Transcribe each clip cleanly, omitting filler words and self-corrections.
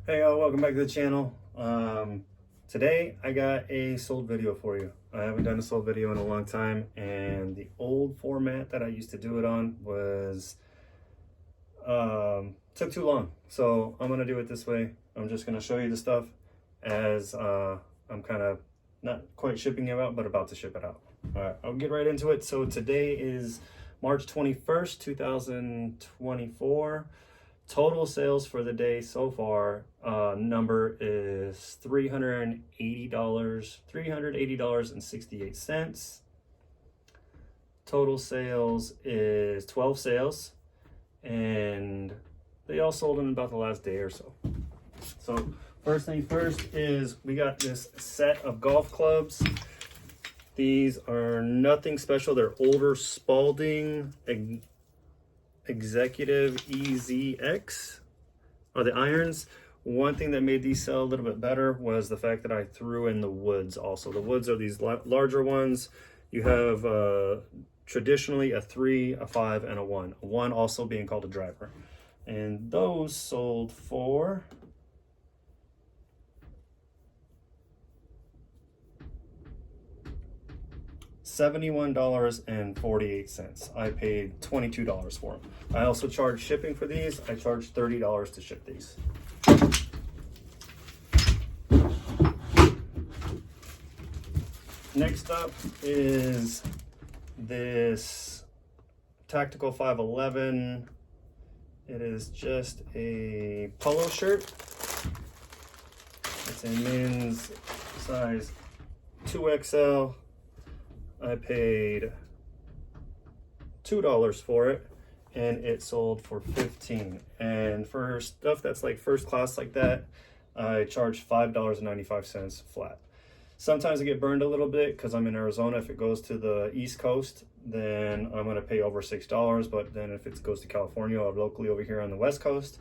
Hey y'all, welcome back to the channel. Today I got a sold video for you. I haven't done a sold video in a long time, and the old format that I used to do it on was took too long. So I'm gonna do it this way. I'm just gonna show you the stuff as I'm kind of not quite shipping it out, but about to ship it out. All right, I'll get right into it. So today is March 21st, 2024. Total sales for the day so far, number is $380.68. Total sales is 12 sales, and they all sold in about the last day or so. So first thing first is we got this set of golf clubs. These are nothing special. They're older Spalding Executive EZX are the irons. One thing that made these sell a little bit better was the fact that I threw in the woods also. The woods are these larger ones. You have traditionally a 3, a 5, and a 1. A 1 also being called a driver. And those sold for $71.48. I paid $22 for them. I also charge shipping for these. I charge $30 to ship these. Next up is this Tactical 511. It is just a polo shirt. It's a men's size 2XL. I paid $2 for it, and it sold for $15. And for stuff that's like first class like that, I charge $5.95 flat. Sometimes I get burned a little bit because I'm in Arizona. If it goes to the East Coast, then I'm going to pay over $6. But then if it goes to California or locally over here on the West Coast,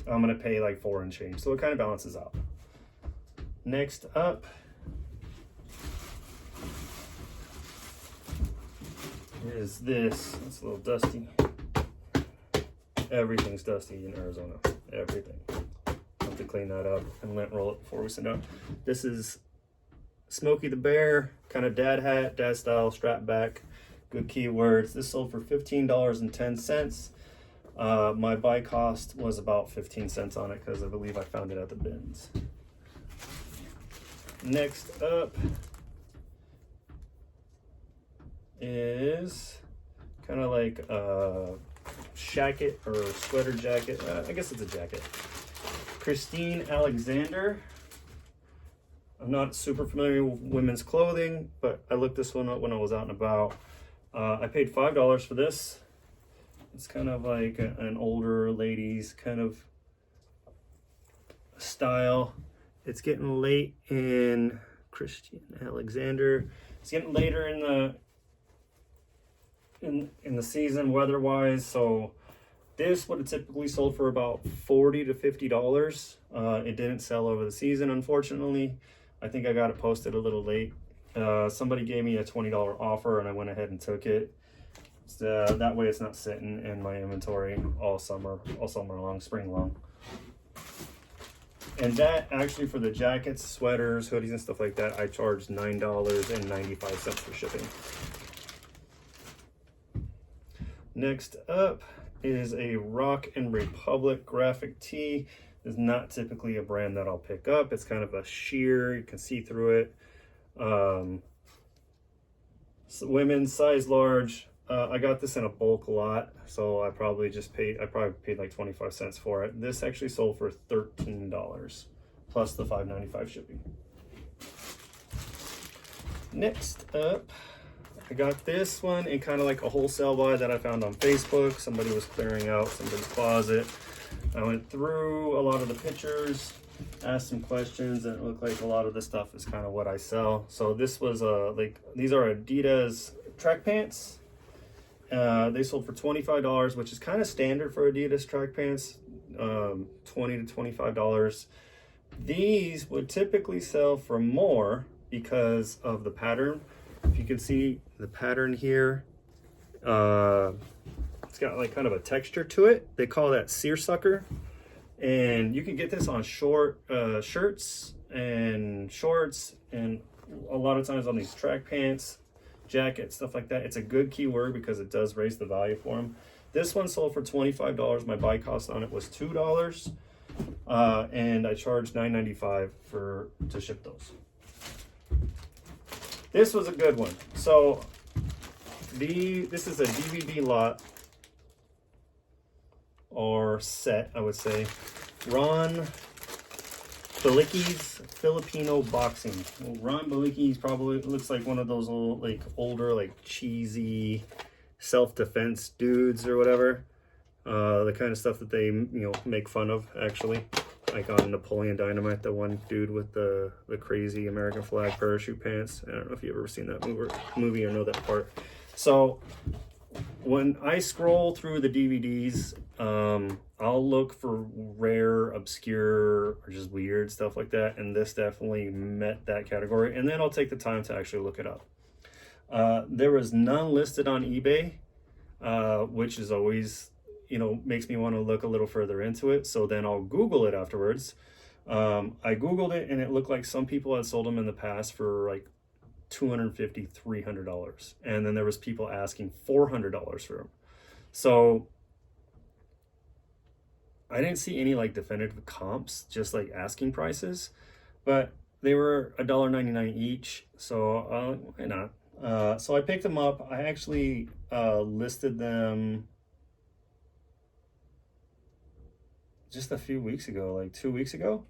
I'm going to pay like $4 and change. So it kind of balances out. Next up is this. It's a little dusty. Everything's dusty in Arizona. Everything. Have to clean that up and lint roll it before we send out. This is Smokey the Bear, kind of dad hat, dad style, strap back. Good keywords. This sold for $15.10. My buy cost was about 15 cents on it because I believe I found it at the bins. Next up is kind of like a shacket or sweater jacket. I guess it's a jacket. Christine Alexander. I'm not super familiar with women's clothing, but I looked this one up when I was out and about. I paid $5 for this. It's kind of like an older ladies kind of style. It's getting late in Christine Alexander. It's getting later in the season weather-wise, so this would have typically sold for about $40 to $50. It didn't sell over the season, unfortunately. I think I got it posted a little late. Somebody gave me a $20 offer, and I went ahead and took it. That way it's not sitting in my inventory all summer long, spring long. And that actually, for the jackets, sweaters, hoodies, and stuff like that, I charged $9.95 for shipping. Next up is a Rock and Republic graphic tee. It's not typically a brand that I'll pick up. It's kind of a sheer, you can see through it. So women's size large. I got this in a bulk lot, so I probably paid like 25 cents for it. This actually sold for $13 plus the $5.95 shipping. Next up, I got this one in kind of like a wholesale buy that I found on Facebook. Somebody was clearing out somebody's closet. I went through a lot of the pictures, asked some questions, and it looked like a lot of this stuff is kind of what I sell. So this was these are Adidas track pants. They sold for $25, which is kind of standard for Adidas track pants, $20 to $25. These would typically sell for more because of the pattern. If you can see the pattern here, it's got like kind of a texture to it. They call that seersucker. And you can get this on short shirts and shorts, and a lot of times on these track pants, jackets, stuff like that. It's a good keyword because it does raise the value for them. This one sold for $25. My buy cost on it was $2, and I charged $9.95 to ship those. This was a good one. So this is a DVD lot, or set, I would say. Ron Balicki's Filipino Boxing. Well, Ron Balicki's probably looks like one of those little, like, older, like, cheesy self-defense dudes or whatever. The kind of stuff that they, you know, make fun of, actually. Like on Napoleon Dynamite, the one dude with the crazy American flag parachute pants. I don't know if you've ever seen that movie or know that part. So when I scroll through the DVDs, I'll look for rare, obscure, or just weird stuff like that, and this definitely met that category. And then I'll take the time to actually look it up. There was none listed on eBay, which is always, you know, makes me want to look a little further into it. So then I'll Google it afterwards. I Googled it, and it looked like some people had sold them in the past for like $250, $300. And then there was people asking $400 for them. So I didn't see any like definitive comps, just like asking prices, but they were $1.99 each. So why not? So I picked them up. I actually listed them just a few weeks ago, like 2 weeks ago.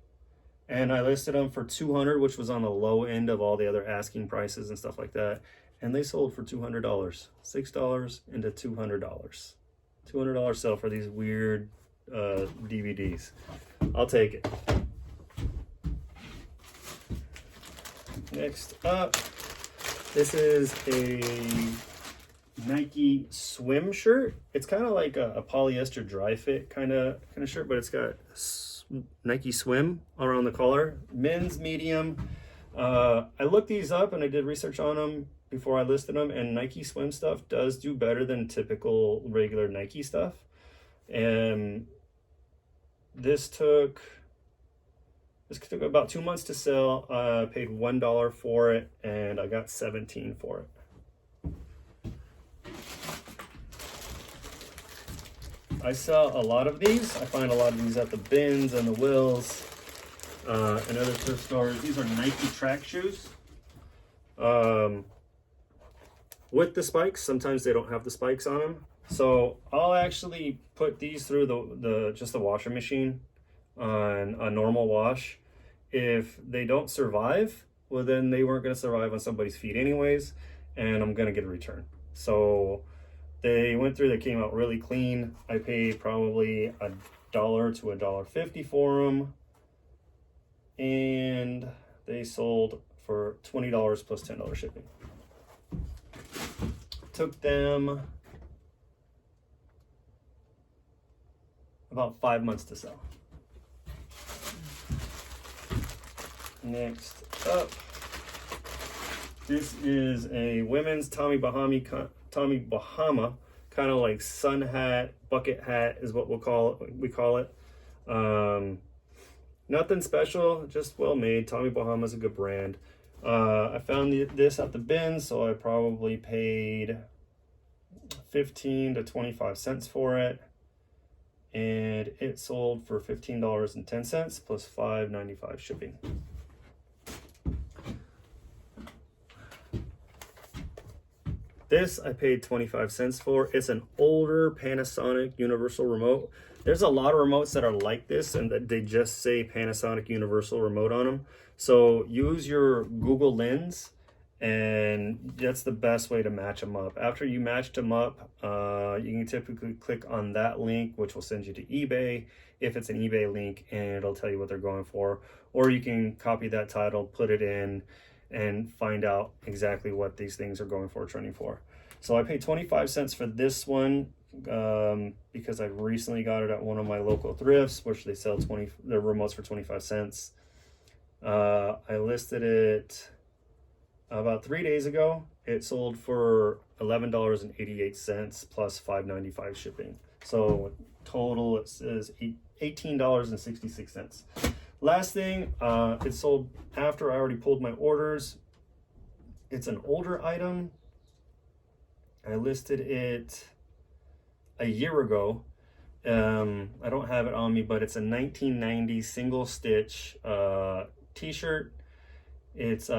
And I listed them for $200, which was on the low end of all the other asking prices and stuff like that. And they sold for $200, $6 into $200. $200 sale for these weird DVDs. I'll take it. Next up, this is a Nike swim shirt. It's kind of like a polyester dry fit kind of shirt, but it's got Nike swim around the collar. Men's medium. I looked these up and I did research on them before I listed them, and Nike swim stuff does do better than typical regular Nike stuff. And this took about 2 months to sell. I paid $1 for it, and I got $17 for it. I sell a lot of these. I find a lot of these at the bins and the Wills and other thrift stores. These are Nike track shoes with the spikes. Sometimes they don't have the spikes on them. So I'll actually put these through the washing machine on a normal wash. If they don't survive, well, then they weren't going to survive on somebody's feet anyways, and I'm going to get a return. So they went through, they came out really clean. I paid probably $1 to $1.50 for them, and they sold for $20 plus $10 shipping. Took them about 5 months to sell. Next up, this is a women's Tommy Bahama, kind of like sun hat, bucket hat is what we call it. Nothing special, just well made. Tommy Bahama is a good brand. I found this at the bin, so I probably paid 15 to 25 cents for it, and it sold for $15.10 plus $5.95 shipping. This I paid 25 cents for. It's an older Panasonic universal remote. There's a lot of remotes that are like this and that they just say Panasonic universal remote on them. So use your Google Lens, and that's the best way to match them up. After you matched them up, you can typically click on that link, which will send you to eBay if it's an eBay link, and it'll tell you what they're going for. Or you can copy that title, put it in, and find out exactly what these things are going for, trending for. So I paid 25 cents for this one because I recently got it at one of my local thrifts, which they sell their remotes for 25 cents. I listed it about 3 days ago. It sold for $11.88 plus $5.95 shipping. So total it says $18.66. Last thing, it sold after I already pulled my orders. It's an older item. I listed it a year ago. I don't have it on me, but it's a 1990 single stitch t-shirt. It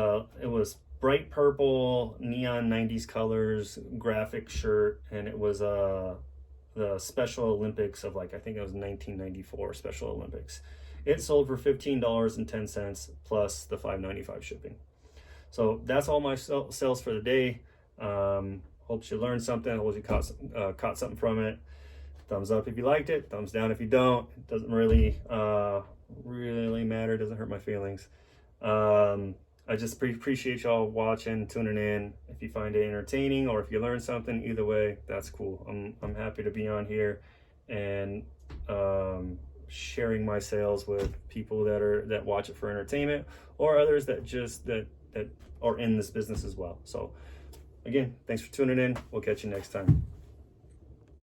was bright purple, neon 90s colors, graphic shirt, and it was the Special Olympics of, like, I think it was 1994 Special Olympics. It sold for $15.10 plus the $5.95 shipping. So that's all my sales for the day. Hope you learned something. Hope you caught something from it. Thumbs up if you liked it. Thumbs down if you don't. It doesn't really matter. It doesn't hurt my feelings. I just appreciate y'all watching, tuning in. If you find it entertaining or if you learn something, either way, that's cool. I'm happy to be on here and sharing my sales with people that watch it for entertainment, or others that are in this business as well. So again, thanks for tuning in. We'll catch you next time.